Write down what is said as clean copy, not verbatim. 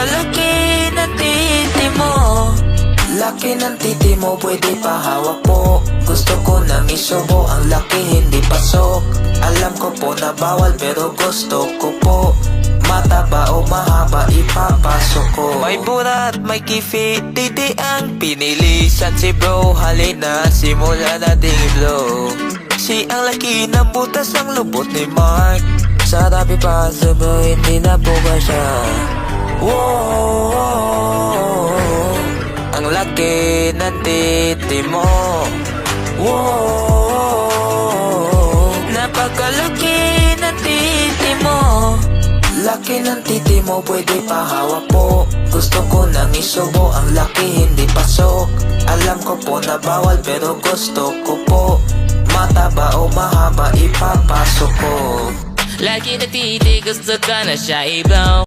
Napakalaki ng titi mo. Laki ng titi mo, pwede pa hawak po. Gusto ko nang isubo, ang laki hindi pasok. Alam ko po na bawal pero gusto ko po. Mataba o mahaba, ipapasok ko. May burat, may kifi, titi ang pinilisan si bro. Halina, simula nating i-blow. Si ang laki ng butas ng lubot ni Mark. Sarap ipasa bro, hindi na po ba siya? Wow, ang laki ng titi mo. Wow, napakalaki ng titi mo. Laki ng titi mo, pwede pa hawak po. Gusto ko nang isubo, ang laki hindi pasok. Alam ko po na bawal pero gusto ko po. Mataba o mahaba, ipapasok ko. Laki na titi, gusto ko na siya i-blow.